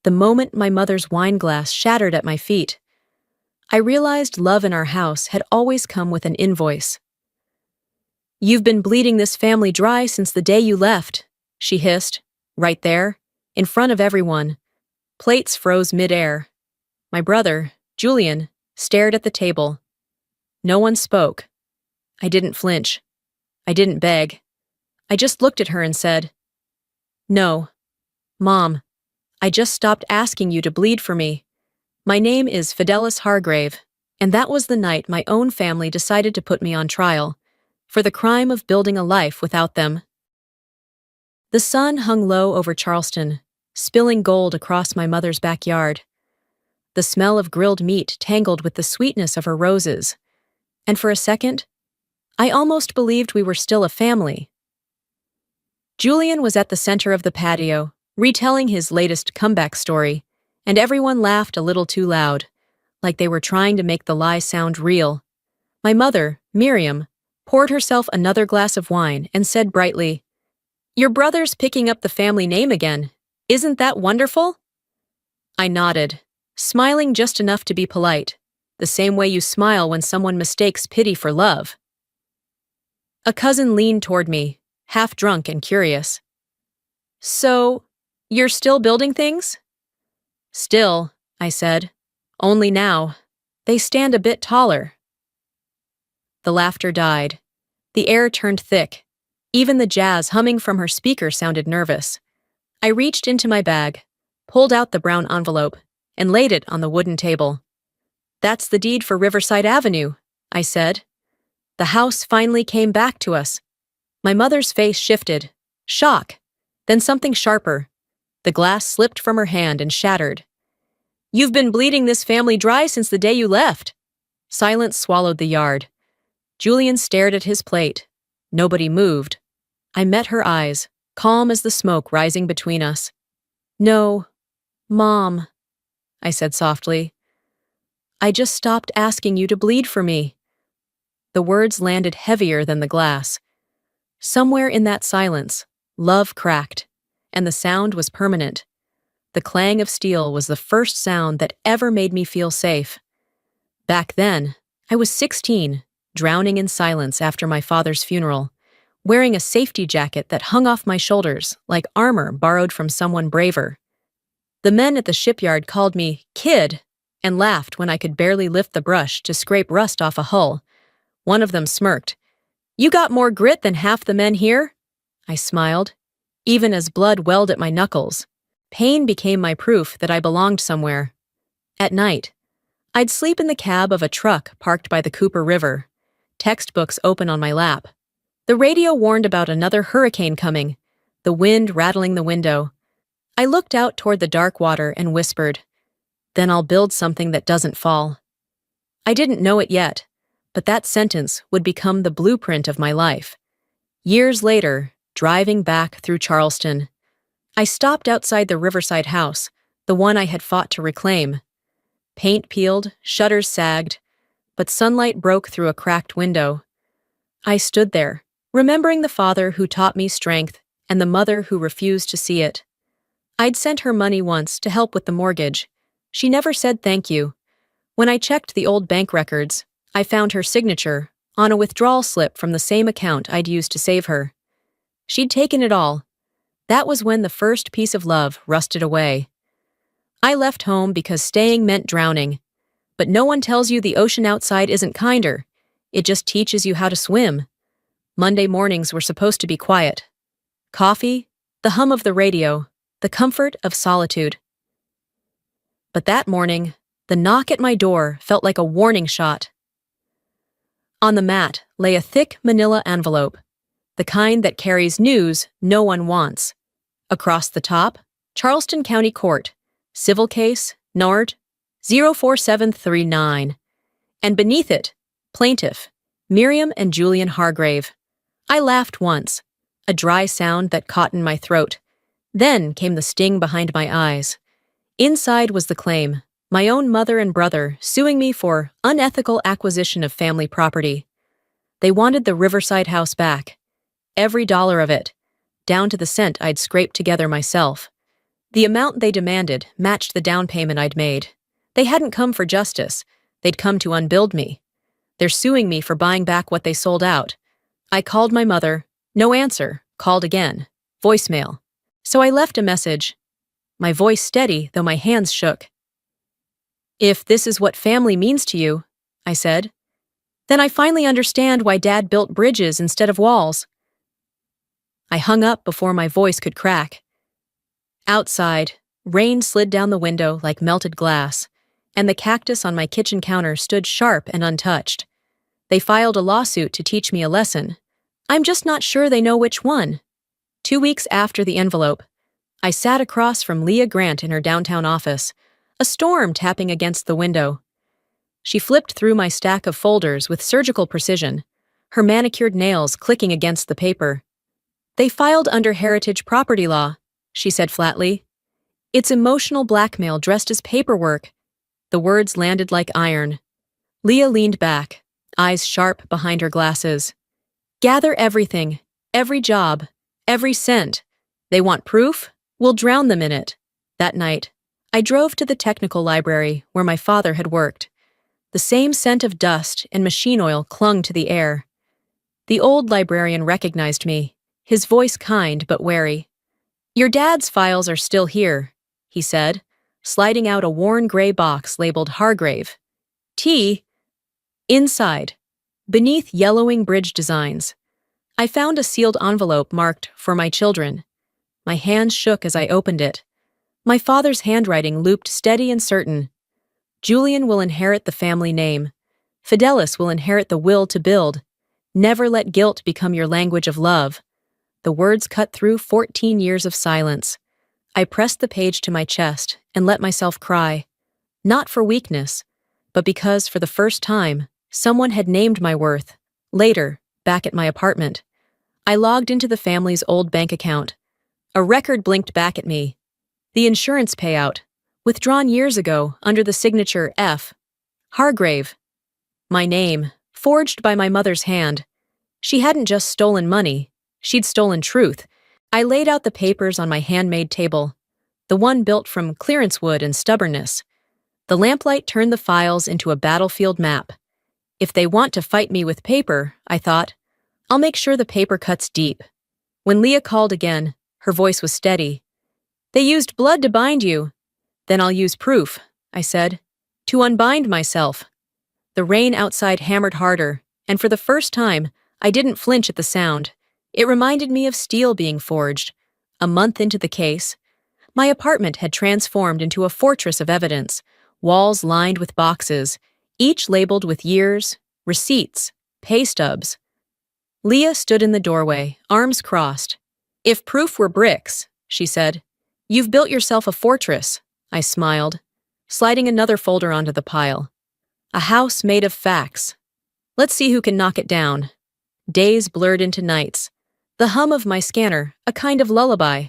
the moment my mother's wine glass shattered at my feet. I realized love in our house had always come with an invoice. "You've been bleeding this family dry since the day you left," she hissed, right there, in front of everyone. Plates froze mid-air. My brother, Julian, stared at the table. No one spoke. I didn't flinch. I didn't beg. I just looked at her and said, "No, Mom, I just stopped asking you to bleed for me. My name is Fidelis Hargrave, and that was the night my own family decided to put me on trial, for the crime of building a life without them." The sun hung low over Charleston, spilling gold across my mother's backyard. The smell of grilled meat tangled with the sweetness of her roses, and for a second, I almost believed we were still a family. Julian was at the center of the patio, retelling his latest comeback story, and everyone laughed a little too loud, like they were trying to make the lie sound real. My mother, Miriam, poured herself another glass of wine and said brightly, "Your brother's picking up the family name again. Isn't that wonderful?" I nodded, smiling just enough to be polite, the same way you smile when someone mistakes pity for love. A cousin leaned toward me, half drunk and curious. "So, you're still building things?" "Still," I said. "Only now, they stand a bit taller." The laughter died. The air turned thick. Even the jazz humming from her speaker sounded nervous. I reached into my bag, pulled out the brown envelope, and laid it on the wooden table. "That's the deed for Riverside Avenue," I said. The house finally came back to us. My mother's face shifted. Shock. Then something sharper. The glass slipped from her hand and shattered. "You've been bleeding this family dry since the day you left." Silence swallowed the yard. Julian stared at his plate. Nobody moved. I met her eyes, calm as the smoke rising between us. "No, Mom," I said softly. "I just stopped asking you to bleed for me." The words landed heavier than the glass. Somewhere in that silence, love cracked, and the sound was permanent. The clang of steel was the first sound that ever made me feel safe. Back then, I was 16, drowning in silence after my father's funeral, wearing a safety jacket that hung off my shoulders like armor borrowed from someone braver. The men at the shipyard called me "kid" and laughed when I could barely lift the brush to scrape rust off a hull. One of them smirked. "You got more grit than half the men here?" I smiled, even as blood welled at my knuckles. Pain became my proof that I belonged somewhere. At night, I'd sleep in the cab of a truck parked by the Cooper River, textbooks open on my lap. The radio warned about another hurricane coming, the wind rattling the window. I looked out toward the dark water and whispered, "Then I'll build something that doesn't fall." I didn't know it yet, but that sentence would become the blueprint of my life. Years later, driving back through Charleston, I stopped outside the Riverside house, the one I had fought to reclaim. Paint peeled, shutters sagged, but sunlight broke through a cracked window. I stood there, remembering the father who taught me strength and the mother who refused to see it. I'd sent her money once to help with the mortgage. She never said thank you. When I checked the old bank records, I found her signature on a withdrawal slip from the same account I'd used to save her. She'd taken it all. That was when the first piece of love rusted away. I left home because staying meant drowning. But no one tells you the ocean outside isn't kinder. It just teaches you how to swim. Monday mornings were supposed to be quiet. Coffee, the hum of the radio, the comfort of solitude. But that morning, the knock at my door felt like a warning shot. On the mat lay a thick manila envelope, the kind that carries news no one wants. Across the top, Charleston County Court, Civil Case, Nord 04739. And beneath it, Plaintiff, Miriam and Julian Hargrave. I laughed once, a dry sound that caught in my throat. Then came the sting behind my eyes. Inside was the claim, my own mother and brother suing me for unethical acquisition of family property. They wanted the Riverside house back. Every dollar of it, down to the cent I'd scraped together myself. The amount they demanded matched the down payment I'd made. They hadn't come for justice. They'd come to unbuild me. They're suing me for buying back what they sold out. I called my mother. No answer. Called again. Voicemail. So I left a message. My voice steady, though my hands shook. "If this is what family means to you," I said, "then I finally understand why Dad built bridges instead of walls." I hung up before my voice could crack. Outside, rain slid down the window like melted glass, and the cactus on my kitchen counter stood sharp and untouched. They filed a lawsuit to teach me a lesson. I'm just not sure they know which one. 2 weeks after the envelope, I sat across from Leah Grant in her downtown office, a storm tapping against the window. She flipped through my stack of folders with surgical precision, her manicured nails clicking against the paper. "They filed under heritage property law," she said flatly. "It's emotional blackmail dressed as paperwork." The words landed like iron. Leah leaned back, eyes sharp behind her glasses. "Gather everything, every job, every cent. They want proof? We'll drown them in it." That night, I drove to the technical library where my father had worked. The same scent of dust and machine oil clung to the air. The old librarian recognized me, his voice kind but wary. "Your dad's files are still here," he said, sliding out a worn gray box labeled Hargrave. "T." Inside, beneath yellowing bridge designs, I found a sealed envelope marked "For my children." My hands shook as I opened it. My father's handwriting looped steady and certain. "Julian will inherit the family name. Fidelis will inherit the will to build. Never let guilt become your language of love." The words cut through 14 years of silence. I pressed the page to my chest and let myself cry. Not for weakness, but because for the first time, someone had named my worth. Later, back at my apartment, I logged into the family's old bank account. A record blinked back at me. The insurance payout, withdrawn years ago under the signature F. Hargrave. My name, forged by my mother's hand. She hadn't just stolen money, she'd stolen truth. I laid out the papers on my handmade table, the one built from clearance wood and stubbornness. The lamplight turned the files into a battlefield map. If they want to fight me with paper, I thought, I'll make sure the paper cuts deep. When Leah called again, her voice was steady. "They used blood to bind you." "Then I'll use proof," I said, "to unbind myself." The rain outside hammered harder, and for the first time, I didn't flinch at the sound. It reminded me of steel being forged. A month into the case, my apartment had transformed into a fortress of evidence, walls lined with boxes, each labeled with years, receipts, pay stubs. Leah stood in the doorway, arms crossed. "If proof were bricks," she said, "you've built yourself a fortress." I smiled, sliding another folder onto the pile. "A house made of facts. Let's see who can knock it down." Days blurred into nights. The hum of my scanner, a kind of lullaby.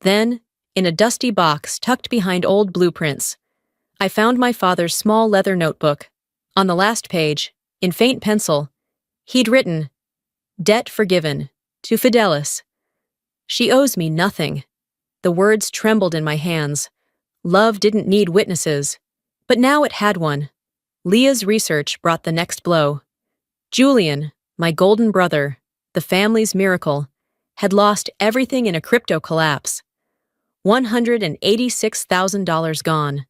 Then, in a dusty box tucked behind old blueprints, I found my father's small leather notebook. On the last page, in faint pencil, he'd written, "Debt forgiven, to Fidelis. She owes me nothing." The words trembled in my hands. Love didn't need witnesses, but now it had one. Leah's research brought the next blow. Julian, my golden brother, the family's miracle, had lost everything in a crypto collapse. $186,000 gone.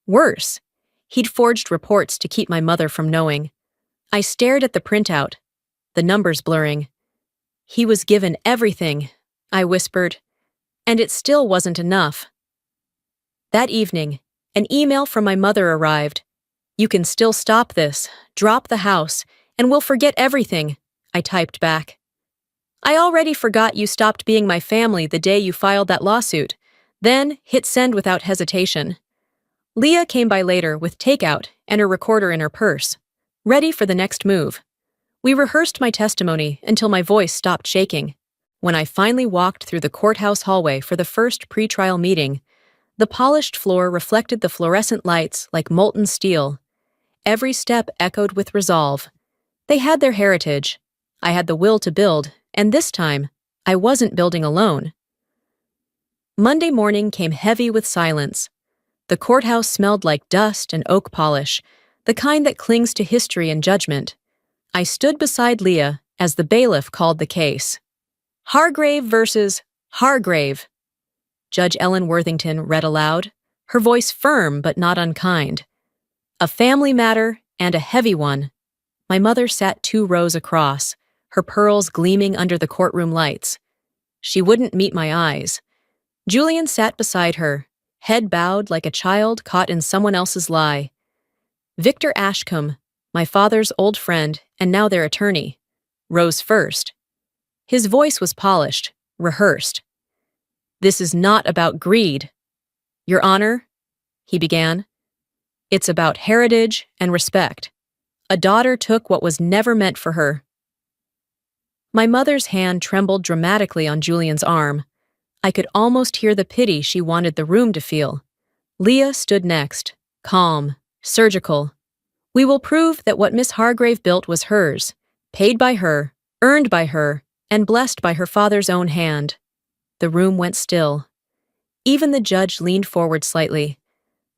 Worse, he'd forged reports to keep my mother from knowing. I stared at the printout, the numbers blurring. "He was given everything," I whispered, and it still wasn't enough. That evening, an email from my mother arrived. "You can still stop this, drop the house, and we'll forget everything," I typed back. "I already forgot you stopped being my family the day you filed that lawsuit." Then hit send without hesitation. Leah came by later with takeout and her recorder in her purse, ready for the next move. We rehearsed my testimony until my voice stopped shaking. When I finally walked through the courthouse hallway for the first pretrial meeting, the polished floor reflected the fluorescent lights like molten steel. Every step echoed with resolve. They had their heritage. I had the will to build, and this time, I wasn't building alone. Monday morning came heavy with silence. The courthouse smelled like dust and oak polish, the kind that clings to history and judgment. I stood beside Leah as the bailiff called the case. Hargrave versus Hargrave. Judge Ellen Worthington read aloud, her voice firm but not unkind. A family matter and a heavy one. My mother sat 2 rows across, her pearls gleaming under the courtroom lights. She wouldn't meet my eyes. Julian sat beside her, head bowed like a child caught in someone else's lie. Victor Ashcombe, my father's old friend and now their attorney, rose first. His voice was polished, rehearsed. This is not about greed. Your Honor, he began. It's about heritage and respect. A daughter took what was never meant for her. My mother's hand trembled dramatically on Julian's arm. I could almost hear the pity she wanted the room to feel. Leah stood next, calm, surgical. We will prove that what Miss Hargrave built was hers, paid by her, earned by her, and blessed by her father's own hand. The room went still. Even the judge leaned forward slightly.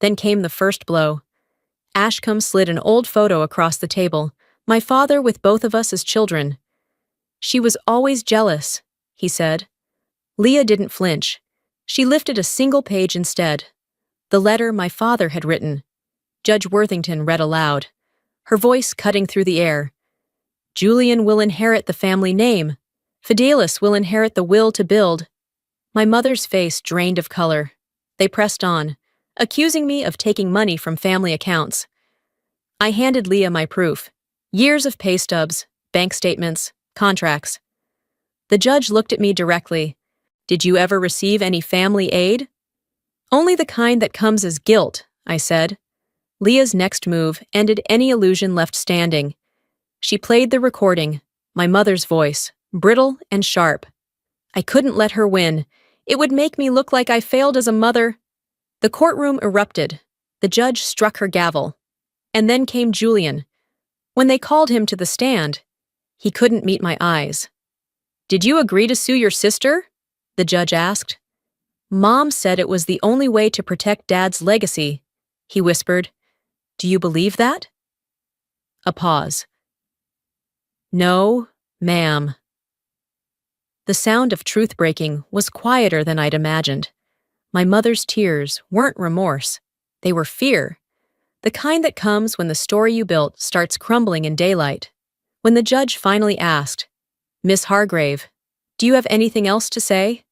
Then came the first blow. Ashcombe slid an old photo across the table, my father with both of us as children. She was always jealous, he said. Leah didn't flinch. She lifted a single page instead. The letter my father had written. Judge Worthington read aloud, her voice cutting through the air. Julian will inherit the family name. Fidelis will inherit the will to build. My mother's face drained of color. They pressed on, accusing me of taking money from family accounts. I handed Leah my proof. Years of pay stubs, bank statements, contracts. The judge looked at me directly. Did you ever receive any family aid? Only the kind that comes as guilt, I said. Leah's next move ended any illusion left standing. She played the recording, my mother's voice, brittle and sharp. I couldn't let her win. It would make me look like I failed as a mother. The courtroom erupted. The judge struck her gavel. And then came Julian. When they called him to the stand, he couldn't meet my eyes. Did you agree to sue your sister? The judge asked. Mom said it was the only way to protect Dad's legacy, he whispered. Do you believe that? A pause. No, ma'am. The sound of truth breaking was quieter than I'd imagined. My mother's tears weren't remorse. They were fear. The kind that comes when the story you built starts crumbling in daylight. When the judge finally asked, Miss Hargrave, do you have anything else to say?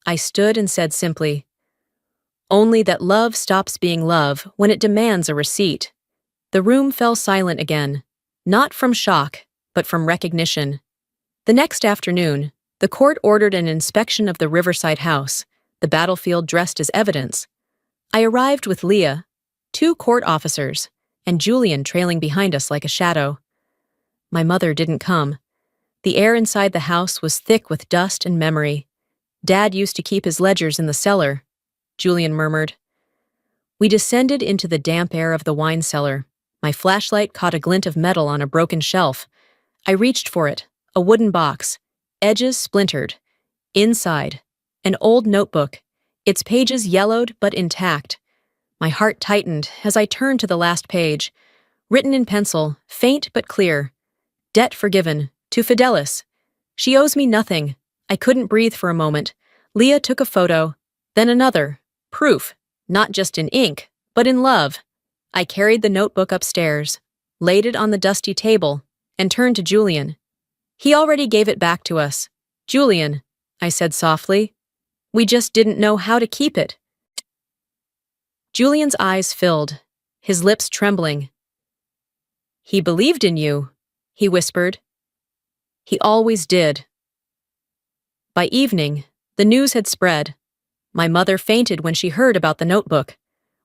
I stood and said simply, only that love stops being love when it demands a receipt. The room fell silent again, not from shock, but from recognition. The next afternoon, the court ordered an inspection of the Riverside house, the battlefield dressed as evidence. I arrived with Leah, 2 court officers, and Julian trailing behind us like a shadow. My mother didn't come. The air inside the house was thick with dust and memory. Dad used to keep his ledgers in the cellar, Julian murmured. We descended into the damp air of the wine cellar. My flashlight caught a glint of metal on a broken shelf. I reached for it, a wooden box, edges splintered. Inside, an old notebook, its pages yellowed but intact. My heart tightened as I turned to the last page. Written in pencil, faint but clear. Debt forgiven, to Fidelis. She owes me nothing. I couldn't breathe for a moment. Leah took a photo, then another. Proof, not just in ink, but in love. I carried the notebook upstairs, laid it on the dusty table, and turned to Julian. He already gave it back to us. Julian, I said softly. We just didn't know how to keep it. Julian's eyes filled, his lips trembling. He believed in you, he whispered. He always did. By evening, the news had spread. My mother fainted when she heard about the notebook.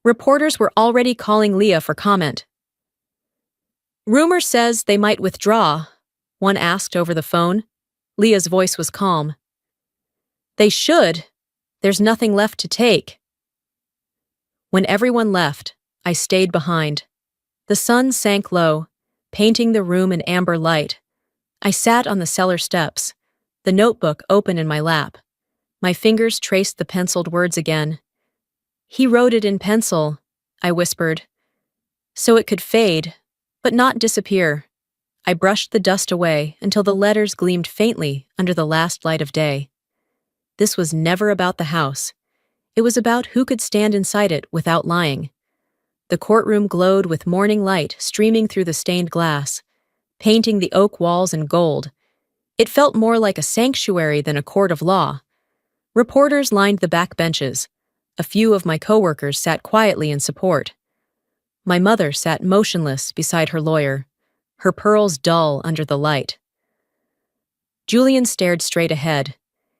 Reporters were already calling Leah for comment. Rumor says they might withdraw, one asked over the phone. Leah's voice was calm. They should. There's nothing left to take. When everyone left, I stayed behind. The sun sank low, painting the room in amber light. I sat on the cellar steps, the notebook open in my lap. My fingers traced the penciled words again. He wrote it in pencil, I whispered, so it could fade, but not disappear. I brushed the dust away until the letters gleamed faintly under the last light of day. This was never about the house. It was about who could stand inside it without lying. The courtroom glowed with morning light streaming through the stained glass, painting the oak walls in gold. It felt more like a sanctuary than a court of law. Reporters lined the back benches. A few of my coworkers sat quietly in support. My mother sat motionless beside her lawyer, her pearls dull under the light. Julian stared straight ahead,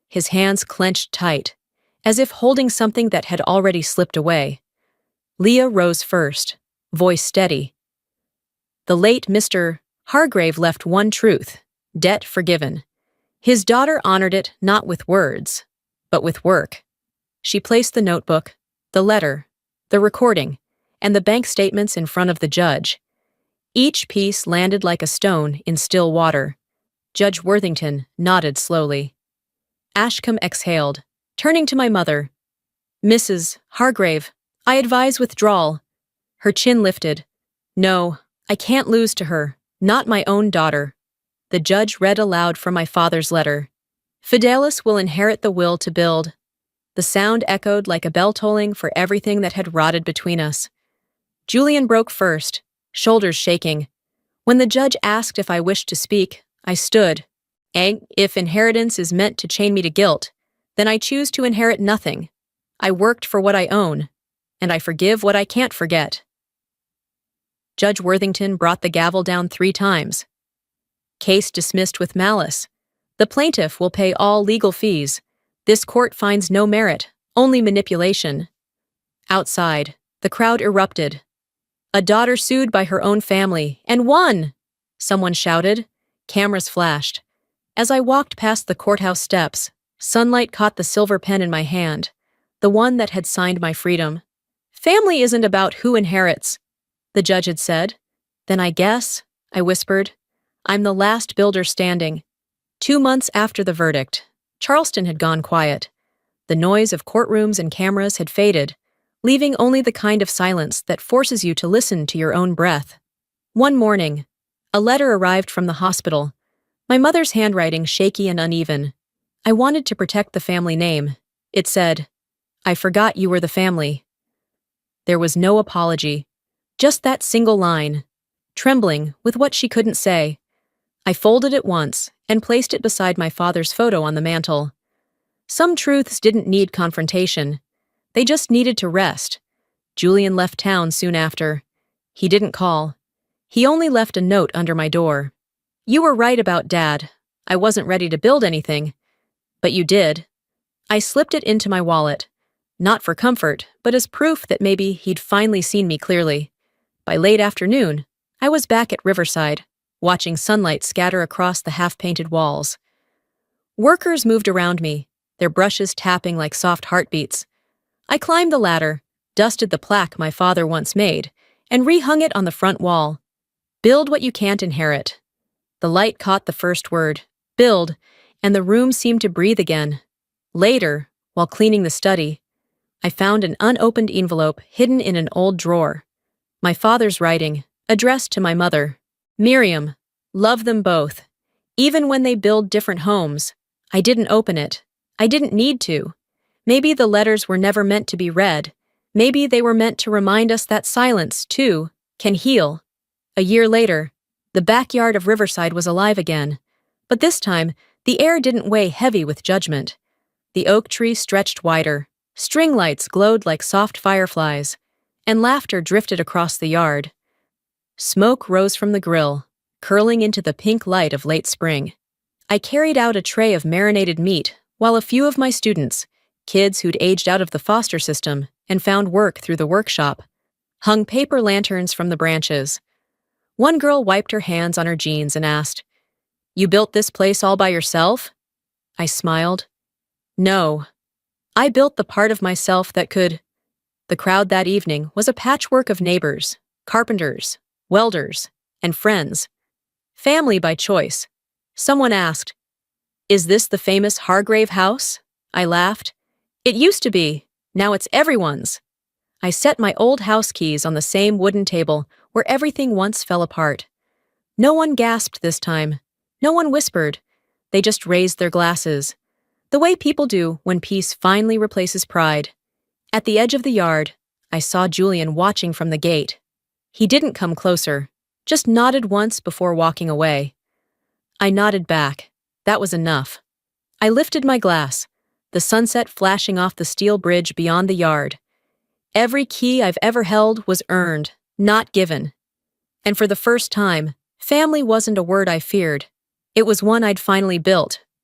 his hands clenched tight, as if holding something that had already slipped away. Leah rose first, voice steady. The late Mr. Hargrave left one truth: debt forgiven. His daughter honored it not with words, but with work. She placed the notebook, the letter, the recording, and the bank statements in front of the judge. Each piece landed like a stone in still water. Judge Worthington nodded slowly. Ashcombe exhaled, turning to my mother. Mrs. Hargrave, I advise withdrawal. Her chin lifted. No, I can't lose to her, not my own daughter. The judge read aloud from my father's letter. Fidelis will inherit the will to build. The sound echoed like a bell tolling for everything that had rotted between us. Julian broke first, shoulders shaking. When the judge asked if I wished to speak, I stood. If inheritance is meant to chain me to guilt, then I choose to inherit nothing. I worked for what I own, and I forgive what I can't forget. Judge Worthington brought the gavel down 3 times. Case dismissed with malice. The plaintiff will pay all legal fees. This court finds no merit, only manipulation. Outside, the crowd erupted. A daughter sued by her own family, and won! Someone shouted. Cameras flashed. As I walked past the courthouse steps, sunlight caught the silver pen in my hand, the one that had signed my freedom. Family isn't about who inherits, the judge had said. Then I guess, I whispered, I'm the last builder standing. 2 months after the verdict, Charleston had gone quiet. The noise of courtrooms and cameras had faded, leaving only the kind of silence that forces you to listen to your own breath. One morning, a letter arrived from the hospital, my mother's handwriting shaky and uneven. I wanted to protect the family name. It said, I forgot you were the family. There was no apology, just that single line, trembling with what she couldn't say. I folded it once and placed it beside my father's photo on the mantel. Some truths didn't need confrontation. They just needed to rest. Julian left town soon after. He didn't call. He only left a note under my door. You were right about Dad. I wasn't ready to build anything. But you did. I slipped it into my wallet. Not for comfort, but as proof that maybe he'd finally seen me clearly. By late afternoon, I was back at Riverside, watching sunlight scatter across the half-painted walls. Workers moved around me, their brushes tapping like soft heartbeats. I climbed the ladder, dusted the plaque my father once made, and rehung it on the front wall. Build what you can't inherit. The light caught the first word, build, and the room seemed to breathe again. Later, while cleaning the study, I found an unopened envelope hidden in an old drawer. My father's writing, addressed to my mother. Miriam, love them both. Even when they build different homes, I didn't open it. I didn't need to. Maybe the letters were never meant to be read. Maybe they were meant to remind us that silence, too, can heal. A year later, the backyard of Riverside was alive again. But this time, the air didn't weigh heavy with judgment. The oak tree stretched wider. String lights glowed like soft fireflies, and laughter drifted across the yard. Smoke rose from the grill, curling into the pink light of late spring. I carried out a tray of marinated meat, while a few of my students, kids who'd aged out of the foster system and found work through the workshop, hung paper lanterns from the branches. One girl wiped her hands on her jeans and asked, "You built this place all by yourself?" I smiled. "No. I built the part of myself that could." The crowd that evening was a patchwork of neighbors, carpenters, welders, and friends. Family by choice. Someone asked, "Is this the famous Hargrave house?" I laughed. It used to be. Now it's everyone's. I set my old house keys on the same wooden table where everything once fell apart. No one gasped this time. No one whispered. They just raised their glasses. The way people do when peace finally replaces pride. At the edge of the yard, I saw Julian watching from the gate. He didn't come closer, just nodded once before walking away. I nodded back. That was enough. I lifted my glass, the sunset flashing off the steel bridge beyond the yard. Every key I've ever held was earned, not given. And for the first time, family wasn't a word I feared. It was one I'd finally built,